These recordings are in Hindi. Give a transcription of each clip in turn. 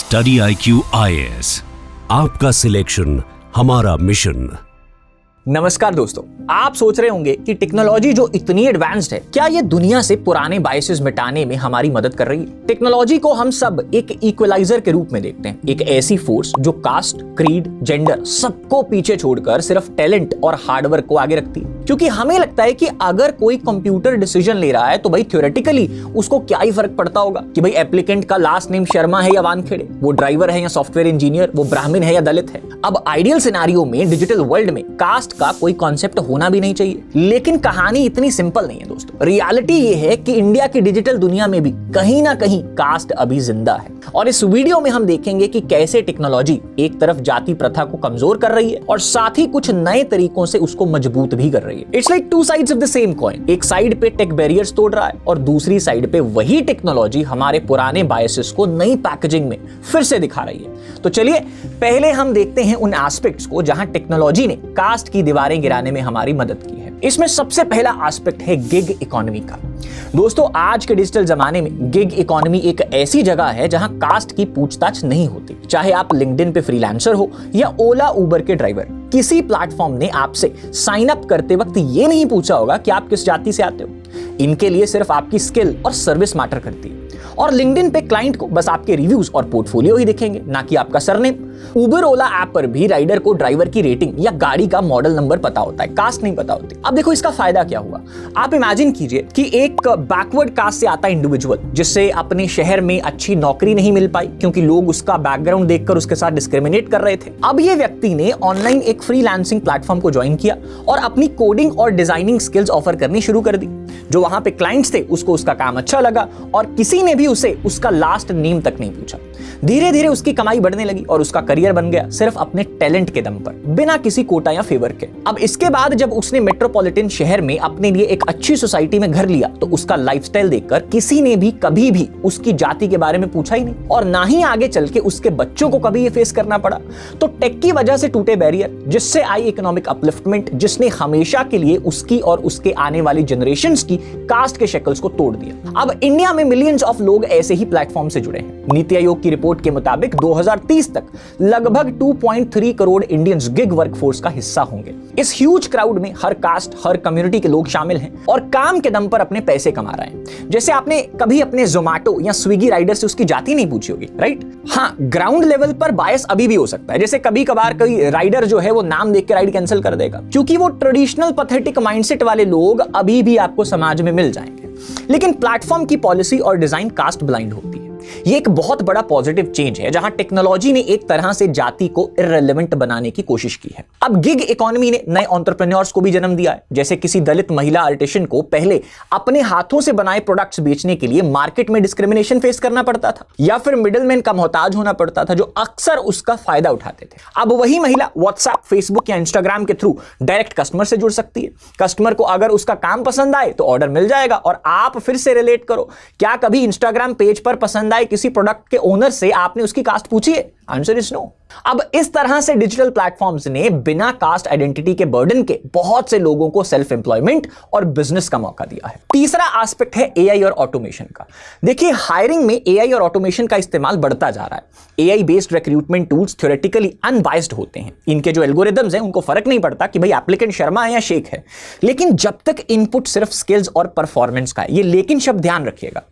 स्टडी IQ IAS, आपका सिलेक्शन हमारा मिशन। नमस्कार दोस्तों, आप सोच रहे होंगे कि टेक्नोलॉजी जो इतनी एडवांस्ड है, क्या ये दुनिया से पुराने बायसेस मिटाने में हमारी मदद कर रही है? टेक्नोलॉजी को हम सब एक इक्वलाइजर के रूप में देखते हैं, एक ऐसी फोर्स जो कास्ट, क्रीड, जेंडर सबको पीछे छोड़कर सिर्फ टैलेंट और हार्डवर्क को आगे रखती है। क्योंकि हमें लगता है कि अगर कोई कंप्यूटर डिसीजन ले रहा है तो भाई थ्योरेटिकली उसको क्या ही फर्क पड़ता होगा कि भाई एप्लीकेंट का लास्ट नेम शर्मा है या वानखेड़े, वो ड्राइवर है या सॉफ्टवेयर इंजीनियर, वो ब्राह्मण है या दलित है। अब आइडियल सिनेरियो में डिजिटल वर्ल्ड में कास्ट का कोई कॉन्सेप्ट होना भी नहीं चाहिए, लेकिन कहानी इतनी सिंपल नहीं है दोस्तों। रियलिटी ये है कि इंडिया की डिजिटल दुनिया में भी कहीं ना कहीं कास्ट अभी जिंदा है। और इस वीडियो में हम देखेंगे कि कैसे टेक्नोलॉजी एक तरफ जाति प्रथा को कमजोर कर रही है और साथ ही कुछ नए तरीकों से उसको मजबूत भी कर रही है। It's like two sides of the same coin. एक साइड पे टेक बैरियर्स तोड़ रहा है और दूसरी साइड पे वही टेक्नोलॉजी हमारे पुराने बायसेस को नई पैकेजिंग में फिर से दिखा रही है। तो चलिए पहले हम देखते हैं उन एस्पेक्ट्स को जहां टेक्नोलॉजी ने कास्ट की दीवारें गिराने में हमारी मदद की है। इसमें सबसे पहला एस्पेक्ट है गिग इकोनॉमी का। दोस्तों, आज के डिजिटल जमाने में गिग इकोनॉमी एक ऐसी जगह है जहां कास्ट की पूछताछ नहीं होती। चाहे आप लिंक्डइन पे फ्रीलांसर हो या ओला उबर के ड्राइवर, किसी प्लेटफॉर्म ने आपसे साइन अप करते वक्त ये नहीं पूछा होगा कि आप किस जाति से आते हो। इनके लिए सिर्फ आपकी स्किल और सर्विस मैटर करती है। और लिंक्डइन पे क्लाइंट को बस आपके रिव्यूज और पोर्टफोलियो ही दिखेंगे, ना कि आपका सरनेम। उबर ओला ऐप पर भी राइडर को ड्राइवर की रेटिंग या गाड़ी का मॉडल नंबर पता होता है, कास्ट नहीं पता होती। अब देखो इसका फायदा क्या हुआ। आप इमेजिन कीजिए कि एक बैकवर्ड कास्ट से आता इंडिविजुअल जिससे अपने शहर में अच्छी नौकरी नहीं मिल पाई क्योंकि लोग उसका बैकग्राउंड देखकर उसके साथ डिस्क्रिमिनेट कर रहे थे। अब ये व्यक्ति ने ऑनलाइन एक फ्रीलांसिंग प्लेटफॉर्म को ज्वाइन किया और अपनी कोडिंग और डिजाइनिंग स्किल्स ऑफर करनी शुरू कर दी। जो वहां पे क्लाइंट्स थे उसको उसका काम अच्छा लगा और किसी ने भी उसे उसका लास्ट नेम तक नहीं पूछा। धीरे धीरे उसकी कमाई बढ़ने लगी और उसका करियर बन गया सिर्फ अपने टैलेंट के दम पर, बिना किसी कोटा या फेवर के। अब इसके बाद जब उसने मेट्रोपॉलिटन शहर में अपने लिए एक अच्छी सोसाइटी में घर लिया तो उसका लाइफस्टाइल देखकर किसी ने भी कभी भी उसकी जाति के बारे में पूछा ही नहीं और ना ही आगे चल के उसके बच्चों को कभी ये फेस करना पड़ा। तो टेक की वजह से टूटे बैरियर, जिससे आई इकोनॉमिक अपलिफ्टमेंट, जिसने हमेशा के लिए उसकी और उसके आने वाली जनरेशंस की कास्ट के शक्ल्स को तोड़ दिया। अब इंडिया में मिलियंस ऑफ लोग ऐसे ही प्लेटफॉर्म से जुड़े हैं। नीति आयोग की रिपोर्ट के मुताबिक 2030 तक लगभग 2.3 करोड़ इंडियंस गिग वर्कफोर्स का हिस्सा होंगे। इस ह्यूज क्राउड में हर कास्ट, हर कम्युनिटी के लोग शामिल हैं और काम के दम पर अपने पैसे कमा रहे हैं। जैसे आपने कभी अपने जोमैटो या स्विगी राइडर से उसकी जाति नहीं पूछी होगी, राइट? हाँ, ग्राउंड लेवल पर बायस अभी भी हो सकता है। जैसे कभी कभार कोई राइडर जो है वो नाम देख के राइड कैंसिल कर देगा, क्योंकि वो ट्रेडिशनल पैथेटिक माइंडसेट वाले लोग अभी भी आपको समाज में मिल जाएंगे। लेकिन प्लेटफॉर्म की पॉलिसी और डिजाइन कास्ट ब्लाइंड होती है। ये एक बहुत बड़ा पॉजिटिव चेंज है जहां टेक्नोलॉजी ने एक तरह से जाति को इररिलेवेंट बनाने की कोशिश की है। अब गिग इकोनॉमी ने नए एंटरप्रेन्योर्स को भी जन्म दिया है। जैसे किसी दलित महिला आर्टिशन को पहले अपने हाथों से बनाए प्रोडक्ट्स बेचने के लिए मार्केट में डिस्क्रिमिनेशन फेस करना पड़ता था या फिर मिडलमैन का मोहताज होना पड़ता था जो अक्सर उसका फायदा उठाते थे। अब वही महिला व्हाट्सएप, फेसबुक या इंस्टाग्राम के थ्रू डायरेक्ट कस्टमर से जुड़ सकती है। कस्टमर को अगर उसका काम पसंद आए तो ऑर्डर मिल जाएगा और आप फिर से रिलेट करो। क्या कभी इंस्टाग्राम पेज पर पसंद आए किसी प्रोडक्ट के ओनर से आपने उसकी कास्ट पूछी है? Answer is no. अब इस तरह से डिजिटल प्लेटफॉर्म्स ने बिना कास्ट आइडेंटिटी के बर्डन के बहुत से लोगों को सेल्फ एम्प्लॉयमेंट और बिजनेस का मौका दिया है। तीसरा एस्पेक्ट है एआई और ऑटोमेशन का। देखिए, हायरिंग में एआई और ऑटोमेशन का इस्तेमाल बढ़ता जा रहा है। AI based recruitment tools theoretically unbiased होते हैं। इनके जो एल्गोरिदम्स हैं उनको फर्क नहीं पड़ता कि भाई एप्लीकेंट शर्मा है या शेख है, लेकिन जब तक इनपुट सिर्फ स्किल्स और परफॉर्मेंस का है। ये लेकिन शब्द ध्यान रखिएगा।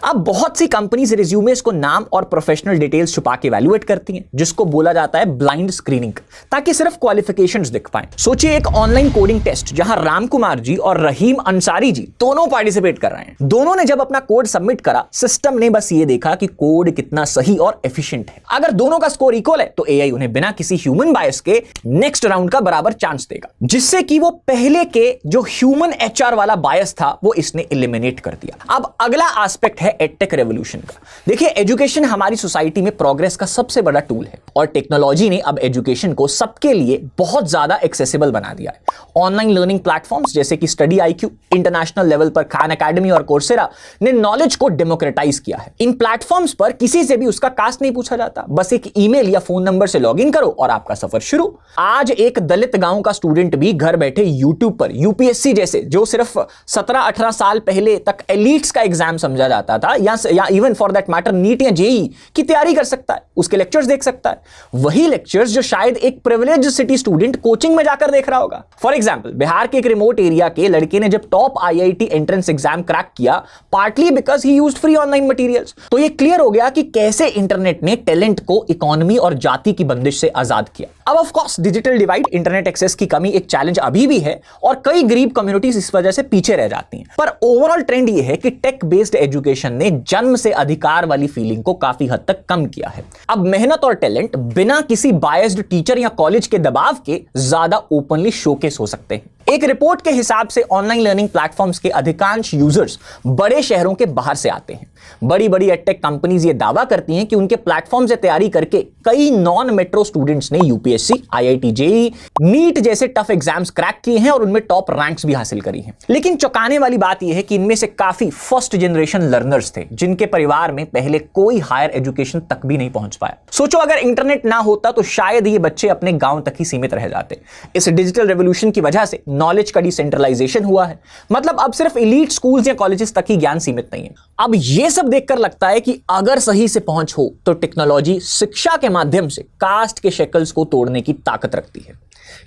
अब बहुत सी कंपनीज रिज्यूमेस को नाम और प्रोफेशनल डिटेल्स छुपा के इवैल्यूएट करती हैं, जिसको बोला जाता है ब्लाइंड स्क्रीनिंग, ताकि सिर्फ क्वालिफिकेशंस दिख पाएं। सोचिए एक ऑनलाइन कोडिंग टेस्ट जहां राम कुमार जी और रहीम अंसारी जी दोनों पार्टिसिपेट कर रहे हैं। दोनों ने जब अपना कोड सबमिट करा, सिस्टम ने बस ये देखा कि कोड कितना सही और एफिशिएंट है। अगर दोनों का स्कोर इक्वल है तो एआई उन्हें बिना किसी ह्यूमन बायस के नेक्स्ट राउंड का बराबर चांस देगा, जिससे कि वो पहले के जो ह्यूमन एचआर वाला बायस था वो इसने एलिमिनेट कर दिया। अब अगला एस्पेक्ट है एडटेक रेवोल्यूशन का। देखिए, एजुकेशन हमारी सोसाइटी में प्रोग्रेस का सबसे बड़ा टूल है और टेक्नोलॉजी ने अब एजुकेशन को सबके लिए बहुत ज्यादा एक्सेसिबल बना दिया है। ऑनलाइन लर्निंग प्लेटफॉर्म्स जैसे कि स्टडी IQ, इंटरनेशनल लेवल पर खान एकेडमी और कोर्सेरा ने नॉलेज को डेमोक्रेटाइज किया है। इन प्लेटफॉर्म्स पर किसी से भी उसका कास्ट नहीं पूछा जाता, बस एक ईमेल या फोन नंबर से लॉगिन करो और आपका सफर शुरू। आज एक दलित गांव का स्टूडेंट भी घर बैठे यूट्यूब पर UPSC जैसे, जो सिर्फ 17-18 साल पहले तक एलिट्स का एग्जाम समझा जाता था, या even for that matter NEET या JEE की तैयारी कर सकता है, उसके लेक्चर्स देख सकता है। वही लेक्चर्स जो शायद एक प्रिविलेज्ड सिटी स्टूडेंट कोचिंग में जाकर देख रहा होगा। फॉर एग्जांपल, बिहार के एक रिमोट एरिया के लड़के ने जब top IIT entrance exam crack किया, partly because he used free online materials. तो ये क्लियर हो गया कि कैसे इंटरनेट ने टैलेंट को इकोनॉमी और जाति की बंदिश से आजाद किया। अब of course digital divide, internet access की कमी एक चैलेंज अभी भी है और कई गरीब कम्युनिटीज इस वजह से पीछे रह जाती हैं। पर ओवरऑल ट्रेंड ये है कि टेक बेस्ड एजुकेशन ने जन्म से अधिकार वाली फीलिंग को काफी हद तक कम किया है। अब मेहनत और टैलेंट बिना किसी बायस्ड टीचर या कॉलेज के दबाव के ज्यादा ओपनली शोकेस हो सकते हैं। एक रिपोर्ट के हिसाब से ऑनलाइन लर्निंग प्लेटफॉर्म्स के अधिकांश यूजर्स बड़े शहरों के बाहर से आते हैं। बड़ी बड़ी एडटेक कंपनीज ये दावा करती हैं कि उनके प्लेटफॉर्म से तैयारी करके कई नॉन मेट्रो स्टूडेंट्स ने UPSC, IIT, JEE, नीट जैसे टफ एग्जाम्स क्रैक किए हैं और उनमें टॉप रैंक्स भी हासिल करी हैं। लेकिन चौंकाने वाली बात यह है कि इनमें से काफी फर्स्ट जनरेशन लर्नर्स थे, जिनके परिवार में पहले कोई हायर एजुकेशन तक भी नहीं पहुंच पाया। सोचो, अगर इंटरनेट ना होता तो शायद ये बच्चे अपने गांव तक ही सीमित रह जाते। इस डिजिटल रेवोल्यूशन की वजह से नॉलेज का डिसेंट्रलाइजेशन हुआ है। मतलब अब सिर्फ एलीट स्कूल्स या कॉलेजेस तक ही ज्ञान सीमित नहीं है। अब यह सब देखकर लगता है कि अगर सही से पहुंच हो तो टेक्नोलॉजी शिक्षा के माध्यम से कास्ट के शेकल्स को तोड़ने की ताकत रखती है।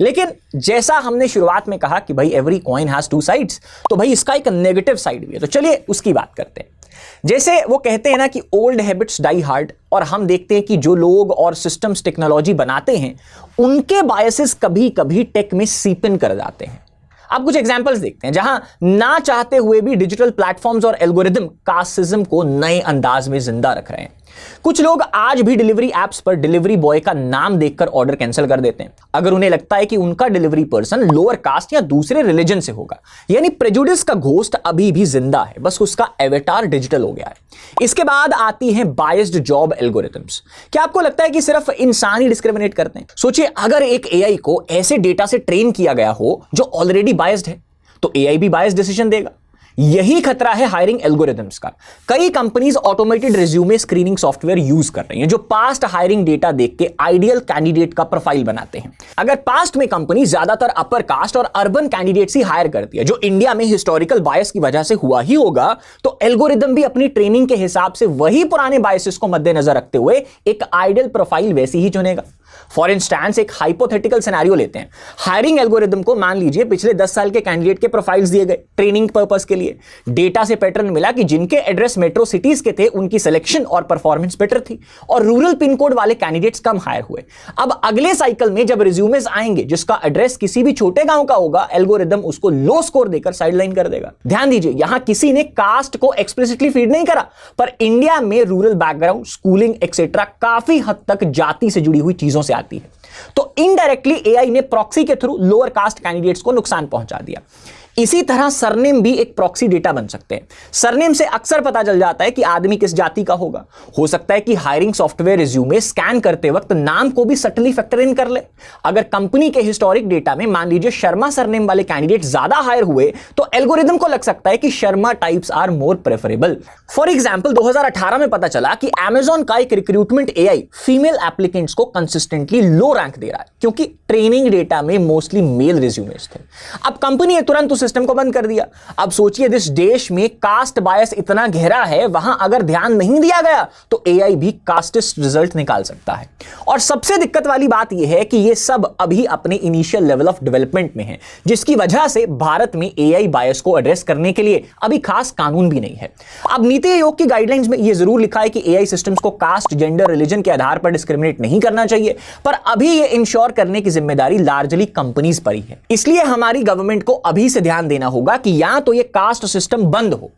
लेकिन जैसा हमने शुरुआत में कहा कि भाई every coin has two sides, तो भाई इसका एक नेगेटिव साइड भी है। तो चलिए उसकी बात करते हैं। जैसे वो कहते हैं ना कि ओल्ड हैबिट्स डाई हार्ड, और हम देखते हैं कि जो लोग और सिस्टम्स टेक्नोलॉजी बनाते हैं उनके बायसेस कभी कभी टेक में सीप इन कर जाते हैं। अब कुछ एग्जांपल्स देखते हैं जहां ना चाहते हुए भी डिजिटल प्लेटफॉर्म्स और एल्गोरिदम कास्टिज्म को नए अंदाज में जिंदा रख रहे हैं। कुछ लोग आज भी डिलीवरी एप्स पर डिलीवरी बॉय का नाम देखकर ऑर्डर कैंसिल कर देते हैं अगर उन्हें लगता है कि उनका डिलीवरी पर्सन लोअर कास्ट या दूसरे रिलीजन से होगा। यानी प्रेजुडिस का घोस्ट अभी भी जिंदा है, बस उसका एवेटार डिजिटल हो गया है। इसके बाद आती हैं बायस्ड जॉब एल्गोरिथम्स। क्या आपको लगता है कि सिर्फ इंसान ही डिस्क्रिमिनेट करते हैं? सोचिए, अगर एक AI को ऐसे डेटा से ट्रेन किया गया हो जो ऑलरेडी बायस्ड है, तो AI भी बायस्ड डिसीजन देगा। यही खतरा है हायरिंग एल्गोरिथम्स का। कई companies automated resume screening software use कर रही हैं जो पास्ट हायरिंग डेटा देख के आइडियल कैंडिडेट का प्रोफाइल बनाते हैं। अगर पास्ट में कंपनी ज्यादातर अपर कास्ट और अर्बन कैंडिडेट्स ही हायर करती है, जो इंडिया में हिस्टोरिकल बायस की वजह से हुआ ही होगा, तो एल्गोरिथम भी अपनी ट्रेनिंग के हिसाब से वही पुराने बायसेस को मद्देनजर रखते हुए एक आइडियल प्रोफाइल वैसी ही चुनेगा। फॉर इंस्टेंस, एक हाइपोथेटिकल सिनेरियो लेते हैं। हायरिंग एल्गोरिदम को मान लीजिए पिछले 10 साल के कैंडिडेट के प्रोफाइल्स दिए गए ट्रेनिंग पर्पस के लिए। डेटा से पैटर्न मिला कि जिनके एड्रेस मेट्रो सिटीज के थे उनकी सिलेक्शन और परफॉर्मेंस बेटर थी और रूरल पिन कोड वाले कैंडिडेट्स कम हायर हुए। अब अगले साइकिल में जब रिज्यूमेस आएंगे जिसका एड्रेस किसी भी छोटे गांव का होगा, एल्गोरिदम उसको लो स्कोर देकर साइडलाइन कर देगा। ध्यान दीजिए, यहां किसी ने कास्ट को एक्सप्लिसिटली फीड नहीं करा, पर इंडिया में रूरल बैकग्राउंड, स्कूलिंग एक्सेट्रा काफी हद तक जाति से जुड़ी हुई चीजों से आती है। तो इनडायरेक्टली AI ने प्रॉक्सी के थ्रू लोअर कास्ट कैंडिडेट्स को नुकसान पहुंचा दिया। इसी तरह सरनेम भी एक प्रॉक्सी डेटा बन सकते हैं। सरनेम से अक्सर पता चल जाता है कि आदमी किस जाति का होगा। हो सकता है कि हायरिंग सॉफ्टवेयर रिज्यूमे स्कैन करते वक्त नाम को भी सटली फैक्टर इन कर ले। अगर कंपनी के हिस्टोरिक डेटा में मान लीजिए शर्मा सरनेम वाले कैंडिडेट ज्यादा हायर हुए, तो एल्गोरिदम को लग सकता है कि Sharma types are more preferable. For example, 2018 में पता चला कि Amazon का एक रिक्रूटमेंट AI फीमेल एप्लीकेंट्स को कंसिस्टेंटली लो रैंक दे रहा है क्योंकि ट्रेनिंग डेटा में मोस्टली मेल रिज्यूमेस थे। अब कंपनी ने तुरंत सिस्टम को बंद कर दिया। अब सोचिए, जिस देश में कास्ट बायस इतना गहरा है, वहां अगर ध्यान नहीं दिया गया तो AI भी कास्टिस्ट रिजल्ट निकाल सकता है। और सबसे दिक्कत वाली बात यह है कि यह सब अभी अपने इनिशियल लेवल ऑफ डेवलपमेंट में है, जिसकी वजह से भारत में AI बायस को एड्रेस करने के लिए अभी खास कानून भी नहीं है। अब नीति आयोग की गाइडलाइंस में यह जरूर लिखा है कि AI सिस्टम्स को कास्ट, जेंडर, रिलीजन के आधार पर डिस्क्रिमिनेट नहीं करना चाहिए, पर अभी यह इंश्योर करने की जिम्मेदारी लार्जली कंपनीज पर ही है। इसलिए हमारी गवर्नमेंट को अभी से ध्यान देना होगा कि या तो ये कास्ट सिस्टम बंद हो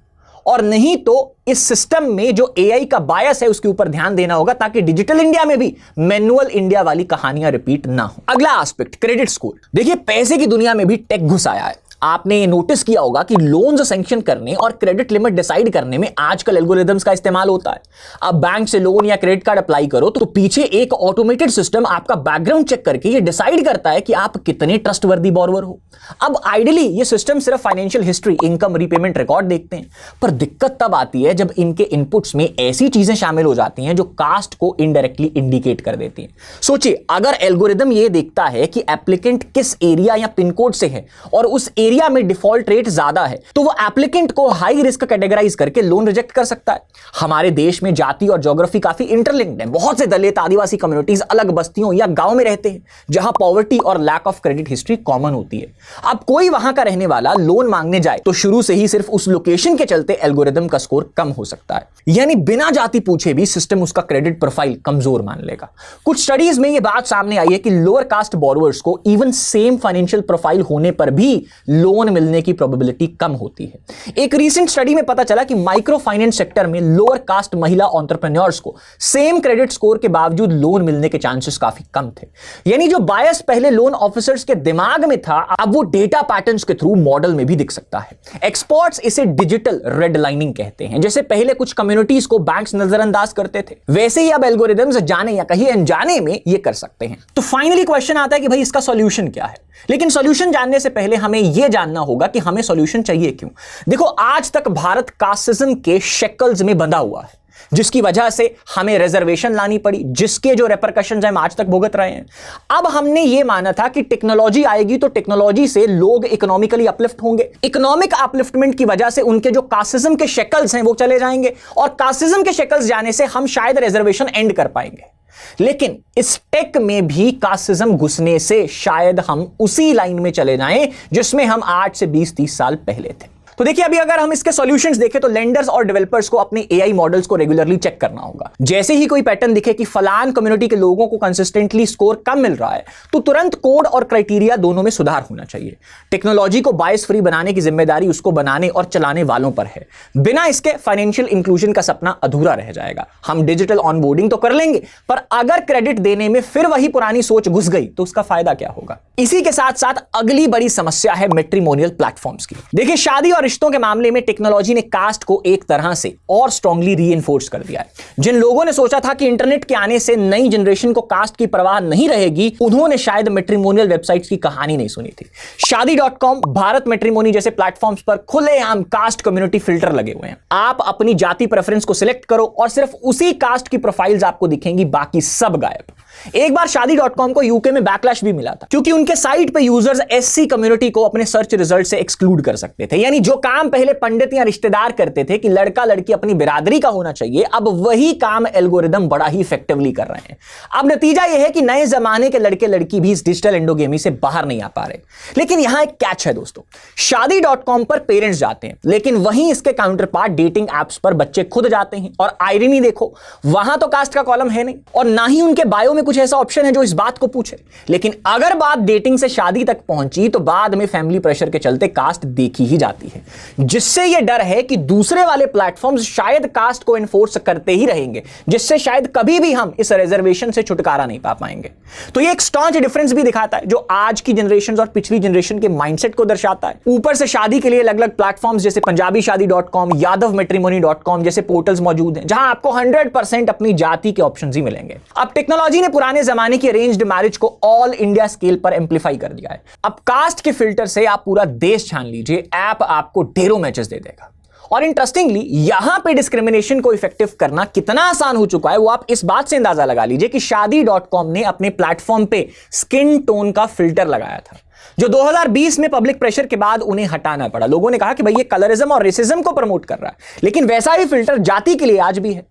और नहीं तो इस सिस्टम में जो AI का बायस है उसके ऊपर ध्यान देना होगा, ताकि डिजिटल इंडिया में भी मैनुअल इंडिया वाली कहानियां रिपीट ना हो। अगला एस्पेक्ट, क्रेडिट स्कोर। देखिए, पैसे की दुनिया में भी टेक घुस आया है। आपने नोटिस किया होगा कि लोन्स सैंक्शन करने और क्रेडिट लिमिट डिसाइड करने में आजकल एल्गोरिदम्स का इस्तेमाल होता है। अब बैंक से लोन या क्रेडिट कार्ड अप्लाई करो तो पीछे एक ऑटोमेटेड सिस्टम आपका बैकग्राउंड चेक करके ये डिसाइड करता है कि आप कितने ट्रस्टवर्दी बॉरोवर हो। अब आइडियली ये सिस्टम सिर्फ financial history, income, repayment record देखते हैं, पर दिक्कत तब आती है जब इनके इनपुट्स में ऐसी चीजें शामिल हो जाती हैं जो कास्ट को इनडायरेक्टली इंडिकेट कर देती हैं। सोचिए, अगर एल्गोरिदम ये देखता है कि एप्लीकेंट किस एरिया या पिन कोड से है और उस एरिया में डिफॉल्ट रेट ज्यादा है, तो वो एप्लीकेंट को हाई रिस्क कैटेगराइज करके लोन रिजेक्ट कर सकता है। हमारे देश में जाति और ज्योग्राफी काफी इंटरलिंक्ड है। बहुत से दलित, आदिवासी कम्युनिटीज अलग बस्तियों या गांव में रहते हैं जहां पॉवर्टी और lack of credit history common होती है। अब कोई वहां का रहने वाला लोन मांगने जाए तो शुरू से ही सिर्फ उस लोकेशन के चलते एल्गोरिदम का स्कोर कम हो सकता है, यानी बिना जाति पूछे भी सिस्टम उसका क्रेडिट प्रोफाइल कमजोर मान लेगा। कुछ स्टडीज में यह बात सामने आई है कि लोअर कास्ट बोरोवर्स को इवन सेम फाइनेंशियल प्रोफाइल होने पर भी लोन मिलने की प्रोबेबिलिटी कम होती है। एक रीसेंट स्टडी में पता चला कि माइक्रो फाइनेंस सेक्टर में लोअर कास्ट महिला एंटरप्रेन्योर्स को सेम क्रेडिट स्कोर के बावजूद लोन मिलने के चांसेस काफी कम थे। यानी जो बायस पहले लोन ऑफिसर्स के दिमाग में था, अब वो डेटा पैटर्न्स के थ्रू मॉडल में भी दिख सकता है। एक्सपर्ट्स इसे डिजिटल रेड लाइनिंग कहते हैं। जैसे पहले कुछ कम्युनिटीज को बैंक्स नजरअंदाज करते थे, वैसे ही अब एल्गोरिदम्स जाने या कहीं अनजाने में ये कर सकते हैं। तो फाइनली क्वेश्चन आता है कि भाई इसका सॉल्यूशन क्या है। लेकिन सॉल्यूशन जानने से पहले हमें यह जानना होगा कि हमें सॉल्यूशन चाहिए क्यों। देखो, आज तक भारत कास्टिज्म के शेकल्स में बंधा हुआ है, जिसकी वजह से हमें रिजर्वेशन लानी पड़ी, जिसके जो रेपरकशंस हम आज तक भुगत रहे हैं। अब हमने यह माना था कि टेक्नोलॉजी आएगी तो टेक्नोलॉजी से लोग इकोनॉमिकली अपलिफ्ट होंगे। इकोनॉमिक अपलिफ्टमेंट की वजह से उनके जो कास्टिज्म के शेकल्स हैं वो चले जाएंगे, और कास्टिज्म के शेकल्स जाने से हम शायद रिजर्वेशन एंड कर पाएंगे। लेकिन इस टेक में भी कास्टिज्म घुसने से शायद हम उसी लाइन में चले जाएं जिसमें हम आज से 20-30 साल पहले थे। तो देखिए, अभी अगर हम इसके सॉल्यूशंस देखें तो लेंडर्स और डेवलपर्स को अपने एआई मॉडल्स को रेगुलरली चेक करना होगा। जैसे ही कोई पैटर्न दिखे कि फलान कम्युनिटी के लोगों को कंसिस्टेंटली स्कोर कम मिल रहा है, तो तुरंत कोड और क्राइटेरिया दोनों में सुधार होना चाहिए। टेक्नोलॉजी को बायस फ्री बनाने की जिम्मेदारी उसको बनाने और चलाने वालों पर है। बिना इसके फाइनेंशियल इंक्लूजन का सपना अधूरा रह जाएगा। हम डिजिटल ऑनबोर्डिंग तो कर लेंगे, पर अगर क्रेडिट देने में फिर वही पुरानी सोच घुस गई तो उसका फायदा क्या होगा। इसी के साथ साथ अगली बड़ी समस्या है मैट्रिमोनियल प्लेटफॉर्म्स की। देखिए, शादी और रिश्तों के मामले में टेक्नोलॉजी ने कास्ट को एक तरह से और स्ट्रांगली रीइंफोर्स कर दिया है। जिन लोगों ने सोचा था कि इंटरनेट के आने से नई जनरेशन को कास्ट की परवाह नहीं रहेगी, उन्होंने शायद मैट्रिमोनियल वेबसाइट्स की कहानी नहीं सुनी थी। शादी.com, भारत मैट्रिमोनी जैसे प्लेटफॉर्म्स पर खुलेआम कास्ट कम्युनिटी फिल्टर लगे हुए हैं। आप अपनी जाति प्रेफरेंस को सिलेक्ट करो और सिर्फ उसी कास्ट की प्रोफाइल्स आपको दिखेंगी, बाकी सब गायब। एक बार शादी.com को यूके में बैकलैश भी मिला था, क्योंकि उनके साइट पे यूजर्स एससी कम्युनिटी को अपने सर्च रिजल्ट से एक्सक्लूड कर सकते थे। यानी जो काम पहले पंडित या रिश्तेदार करते थे कि लड़का लड़की अपनी बिरादरी का होना चाहिए, अब वही काम एल्गोरिदम बड़ा ही इफेक्टिवली कर रहे हैं। अब नतीजा यह है कि नए जमाने के लड़के लड़की भी इस डिजिटल एंडोगेमी से बाहर नहीं आ पा रहे। लेकिन यहां एक कैच है दोस्तों, शादी.com पर पेरेंट्स जाते हैं, लेकिन वहीं इसके काउंटर पार्ट डेटिंग एप्स पर बच्चे खुद जाते हैं। और आयरनी देखो, वहां तो कास्ट का कॉलम है नहीं, और ना ही उनके बायो में कुछ ऐसा ऑप्शन है जो इस बात को पूछे। लेकिन अगर बात डेटिंग से शादी तक पहुंची तो बाद में फैमिली प्रेशर के चलते कास्ट देखी ही जाती है, जिससे यह डर है कि दूसरे वाले प्लेटफॉर्म्स शायद कास्ट को एनफोर्स करते ही रहेंगे, जिससे शायद कभी भी हम इस रिजर्वेशन से छुटकारा नहीं पा पाएंगे। तो ये एक स्टॉन्च डिफरेंस भी दिखाता है जो आज की जनरेशन और पिछली जनरेशन के माइंडसेट को दर्शाता है। ऊपर से शादी के लिए अलग अलग प्लेटफॉर्म्स जैसे पंजाबी शादी.com, यादव मैट्रिमोनी.com जैसे पोर्टल्स मौजूद हैं, जहां आपको 100% अपनी जाति के ऑप्शंस ही मिलेंगे। अब टेक्नोलॉजी ने पुराने जमाने की अरेंज्ड मैरिज को ऑल इंडिया स्केल पर एम्पलीफाई कर दिया है। अब कास्ट के फिल्टर से आप पूरा देश छान लीजिए, ऐप आपको ढेरों मैचेस दे देगा। और इंटरेस्टिंगली यहां पे डिस्क्रिमिनेशन को इफेक्टिव करना कितना आसान हो चुका है वो आप इस बात से अंदाजा लगा लीजिए कि शादी.com ने अपने प्लेटफॉर्म पे स्किन टोन का फिल्टर लगाया था, जो 2020 में पब्लिक प्रेशर के बाद उन्हें हटाना पड़ा। लोगों ने कहा कि भाई ये कलरिज्म और रेसिज्म को प्रमोट कर रहा है, लेकिन वैसा ही फिल्टर जाति के लिए आज भी है।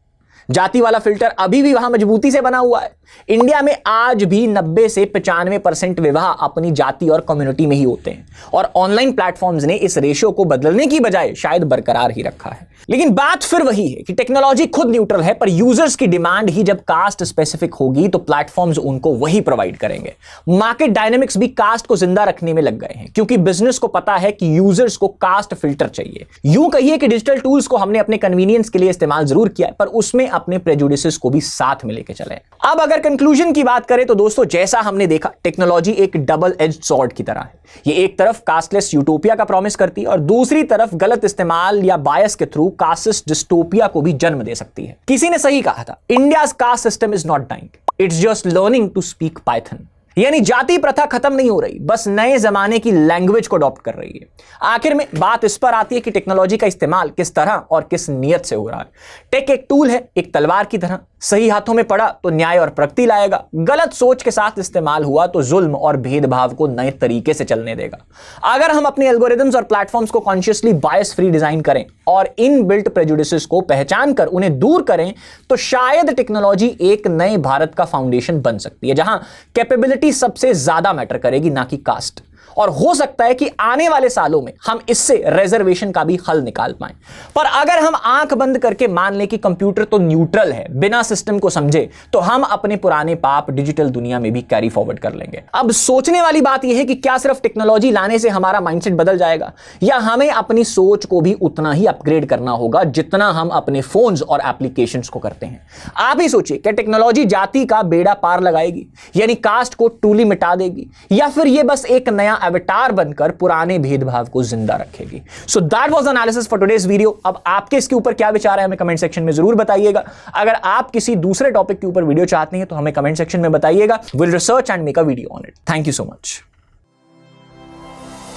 जाति वाला फिल्टर अभी भी वहां मजबूती से बना हुआ है। इंडिया में आज भी 90 से 95% विवाह अपनी जाति और कम्युनिटी में ही होते हैं, और ऑनलाइन प्लेटफॉर्म्स ने इस रेशियो को बदलने की बजाय शायद बरकरार ही रखा है। लेकिन बात फिर वही है कि टेक्नोलॉजी खुद न्यूट्रल है, पर यूजर्स की डिमांड ही जब कास्ट स्पेसिफिक होगी तो प्लेटफॉर्म्स उनको वही प्रोवाइड करेंगे। मार्केट डायनेमिक्स भी कास्ट को जिंदा रखने में लग गए हैं, क्योंकि बिजनेस को पता है कि यूजर्स को कास्ट फिल्टर चाहिए। यूं कहिए कि डिजिटल टूल्स को हमने अपने कन्वीनियंस के लिए इस्तेमाल जरूर किया है, पर उसमें अपने प्रेजुडिसेस को भी साथ में लेके चले। अब अगर कंक्लूजन की बात करें तो दोस्तों, जैसा हमने देखा, टेक्नोलॉजी एक डबल एज सॉर्ड की तरह है। ये एक तरफ कास्टलेस यूटोपिया का प्रॉमिस करती है और दूसरी तरफ गलत इस्तेमाल या बायस के थ्रू कास्ट डिस्टोपिया को भी जन्म दे सकती है। किसी ने सही कहा था, India's caste system is not dying, it's just learning to speak Python. यानी जाति प्रथा खत्म नहीं हो रही, बस नए जमाने की लैंग्वेज को अडॉप्ट कर रही है। आखिर में बात इस पर आती है कि टेक्नोलॉजी का इस्तेमाल किस तरह और किस नियत से हो रहा है। टेक एक टूल है, एक तलवार की तरह, सही हाथों में पड़ा तो न्याय और प्रगति लाएगा, गलत सोच के साथ इस्तेमाल हुआ तो जुल्म और भेदभाव को नए तरीके से चलने देगा। अगर हम अपने एल्गोरिदम्स और प्लेटफॉर्म्स को कॉन्शियसली बायस फ्री डिजाइन करें और इन बिल्ट प्रेजुडिसेस को पहचान कर उन्हें दूर करें, तो शायद टेक्नोलॉजी एक नए भारत का फाउंडेशन बन सकती है, जहां कैपेबिलिटी सबसे ज्यादा मैटर करेगी, ना कि कास्ट। और हो सकता है कि आने वाले सालों में हम इससे रिजर्वेशन का भी हल निकाल पाएं। पर अगर हम आंख बंद करके मान लें कि कंप्यूटर तो न्यूट्रल है, बिना सिस्टम को समझे, तो हम अपने पुराने पाप डिजिटल दुनिया में भी कैरी फॉरवर्ड कर लेंगे। अब सोचने वाली बात यह है कि क्या सिर्फ टेक्नोलॉजी लाने से हमारा माइंडसेट बदल जाएगा, या हमें अपनी सोच को भी उतना ही अपग्रेड करना होगा जितना हम अपने फोन्स और एप्लीकेशंस को करते हैं। आप ही सोचिए, क्या टेक्नोलॉजी जाति का बेड़ा पार लगाएगी, यानी कास्ट को टूली मिटा देगी, या फिर यह बस एक नया अवतार बनकर पुराने भेदभाव को जिंदा रखेगी। So that was analysis for today's video. अब आपके इसके ऊपर क्या विचार है हमें कमेंट सेक्शन में जरूर बताइएगा। अगर आप किसी दूसरे टॉपिक के ऊपर वीडियो चाहते हैं तो हमें कमेंट सेक्शन में बताइएगा। Will research and make a video on it. Thank you so much.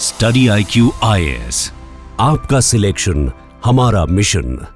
Study IQ IAS, आपका सिलेक्शन हमारा मिशन।